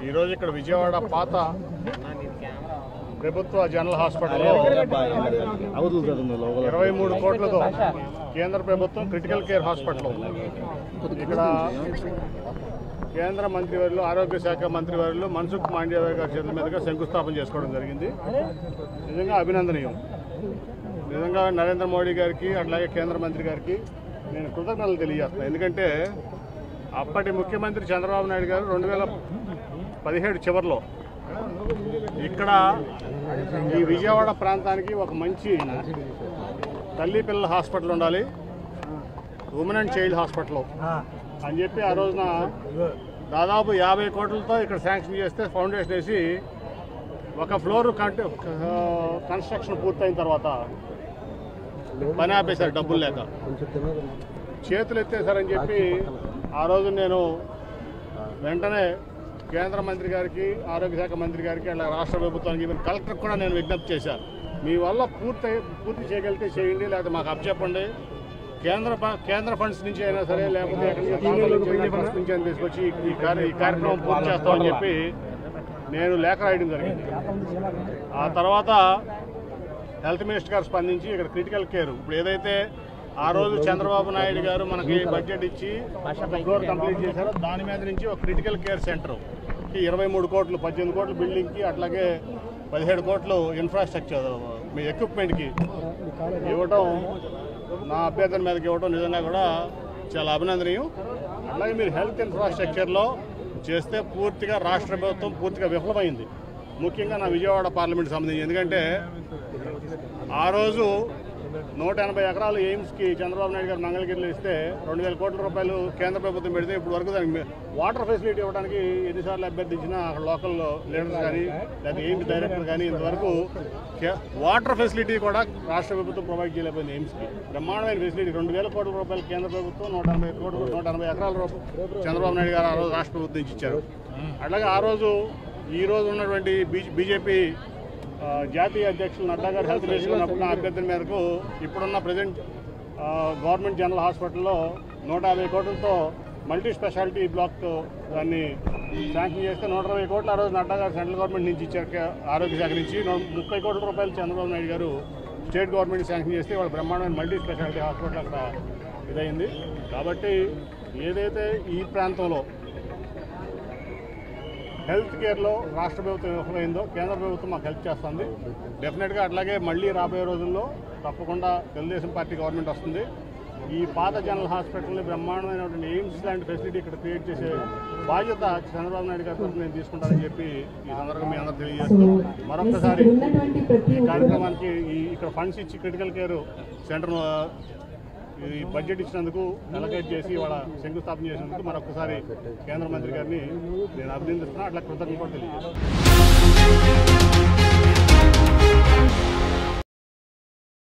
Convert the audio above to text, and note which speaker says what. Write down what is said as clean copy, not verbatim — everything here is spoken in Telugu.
Speaker 1: ఈరోజు ఇక్కడ విజయవాడ పాత ప్రభుత్వ జనరల్ హాస్పిటల్లో 23 కోట్లతో కేంద్ర ప్రభుత్వం క్రిటికల్ కేర్ హాస్పిటల్ ఇక్కడ కేంద్ర మంత్రివర్యులు ఆరోగ్య శాఖ మంత్రివర్యులు మన్సుఖ్ మాండవ్య గారి చేతుల మీదుగా శంకుస్థాపన చేసుకోవడం జరిగింది. నిజంగా అభినందనీయం. నిజంగా నరేంద్ర మోడీ గారికి అట్లాగే కేంద్ర మంత్రి గారికి నేను కృతజ్ఞతలు తెలియజేస్తాను. ఎందుకంటే అప్పటి ముఖ్యమంత్రి చంద్రబాబు నాయుడు గారు 2017 చివరిలో ఇక్కడ ఈ విజయవాడ ప్రాంతానికి ఒక మంచి తల్లి పిల్లల హాస్పిటల్ ఉండాలి, ఉమెన్ అండ్ చైల్డ్ హాస్పిటల్ అని చెప్పి ఆ రోజున దాదాపు 50 కోట్లతో ఇక్కడ శాంక్షన్ చేస్తే ఫౌండేషన్ వేసి ఒక ఫ్లోర్ కన్స్ట్రక్షన్ పూర్తయిన తర్వాత పని ఆపేశారు డబ్బులు లేక. చేతులు ఎత్తేసారని చెప్పి ఆ రోజు నేను వెంటనే కేంద్ర మంత్రి గారికి ఆరోగ్య శాఖ మంత్రి గారికి అలా రాష్ట్ర ప్రభుత్వానికి ఈవెన్ కలెక్టర్ కూడా నేను విజ్ఞప్తి చేశాను. మీ వల్ల పూర్తి చేయగలిగితే చేయండి, లేకపోతే మాకు అప్పచెప్పండి. కేంద్ర ఫండ్స్ నుంచి అయినా సరే, లేకపోతే ఫండ్స్ నుంచి అయినా తీసుకొచ్చి ఈ కార్యక్రమం పూర్తి చేస్తామని చెప్పి నేను లేఖ రాయడం జరిగింది. ఆ తర్వాత హెల్త్ మినిస్టర్ గారు స్పందించి ఇక్కడ క్రిటికల్ కేర్ ఇప్పుడు ఏదైతే ఆ రోజు చంద్రబాబు నాయుడు గారు మనకి బడ్జెట్ ఇచ్చి ఫ్లోర్ కంప్లీట్ చేశారో దాని మీద నుంచి ఒక క్రిటికల్ కేర్ సెంటర్ 23 కోట్లు, 18 కోట్లు బిల్డింగ్కి, అట్లాగే 17 కోట్లు ఇన్ఫ్రాస్ట్రక్చర్ మీ ఎక్విప్మెంట్కి ఇవ్వటం, నా అభ్యర్థన మీదకి ఇవ్వటం నిజంగా కూడా చాలా అభినందనీయం. అట్లాగే మీరు హెల్త్ ఇన్ఫ్రాస్ట్రక్చర్లో చేస్తే పూర్తిగా రాష్ట్ర ప్రభుత్వం పూర్తిగా విఫలమైంది, ముఖ్యంగా నా విజయవాడ పార్లమెంట్ సంబంధించి. ఎందుకంటే ఆ రోజు 180 ఎకరాలు ఎయిమ్స్కి చంద్రబాబు నాయుడు గారు మంగళగిరిలో ఇస్తే 2000 కోట్ల రూపాయలు కేంద్ర ప్రభుత్వం పెడితే ఇప్పుడు వరకు దానికి వాటర్ ఫెసిలిటీ ఇవ్వడానికి ఎన్నిసార్లు అభ్యర్థించినా అక్కడ లోకల్ లీడర్స్ కానీ లేదా ఎయిమ్స్ డైరెక్టర్ కానీ ఇంతవరకు వాటర్ ఫెసిలిటీ కూడా రాష్ట్ర ప్రభుత్వం ప్రొవైడ్ చేయలేకపోయింది. ఎయిమ్స్కి బ్రహ్మాండమైన ఫెసిలిటీ 2000 కోట్ల రూపాయలు కేంద్ర ప్రభుత్వం 180 ఎకరాల చంద్రబాబు నాయుడు గారు ఆ రోజు రాష్ట్ర ప్రభుత్వం నుంచి ఇచ్చారు. అట్లాగే ఆ రోజు ఈ రోజు ఉన్నటువంటి బీజేపీ జాతీయ అధ్యక్షులు నడ్డా గారు హెల్త్ మినిస్టర్ ఉన్నప్పుడు నా అభ్యర్థన మేరకు ఇప్పుడున్న ప్రజెంట్ గవర్నమెంట్ జనరల్ హాస్పిటల్లో 150 కోట్లతో మల్టీ స్పెషాలిటీ బ్లాక్ దాన్ని శాంక్షన్ చేస్తే 120 కోట్లు ఆ రోజు నడ్డా గారు సెంట్రల్ గవర్నమెంట్ నుంచి ఇచ్చారు, ఆరోగ్య శాఖ నుంచి 30 కోట్ల రూపాయలు చంద్రబాబు నాయుడు గారు స్టేట్ గవర్నమెంట్ శాంక్షన్ చేస్తే వాళ్ళ బ్రహ్మాండమైన మల్టీ స్పెషాలిటీ హాస్పిటల్ అక్కడ ఇదైంది. కాబట్టి ఏదైతే ఈ ప్రాంతంలో హెల్త్ కేర్లో రాష్ట్ర ప్రభుత్వం విఫలమైందో కేంద్ర ప్రభుత్వం మాకు హెల్ప్ చేస్తుంది. డెఫినెట్గా అట్లాగే మళ్ళీ రాబోయే రోజుల్లో తప్పకుండా తెలుగుదేశం పార్టీ గవర్నమెంట్ వస్తుంది. ఈ పాత జనరల్ హాస్పిటల్ని బ్రహ్మాండమైనటువంటి ఎయిమ్స్ లాంటి ఫెసిలిటీ ఇక్కడ క్రియేట్ చేసే బాధ్యత చంద్రబాబు నాయుడు గారి కోసం నేను తీసుకుంటానని చెప్పి ఈ సందర్భంగా మీ అందరూ తెలియజేస్తూ మరొకసారి ఈ కార్యక్రమానికి ఇక్కడ ఫండ్స్ ఇచ్చి క్రిటికల్ కేర్ సెంటర్ ఈ బడ్జెట్ ఇచ్చినందుకు అలొకేట్ చేసి వాళ్ళ శంకుస్థాపన చేసినందుకు మరొకసారి కేంద్ర మంత్రి గారిని నేను అభినందిస్తున్నా. అట్లా కృతజ్ఞతలు కూడా తెలియజేస్తాను.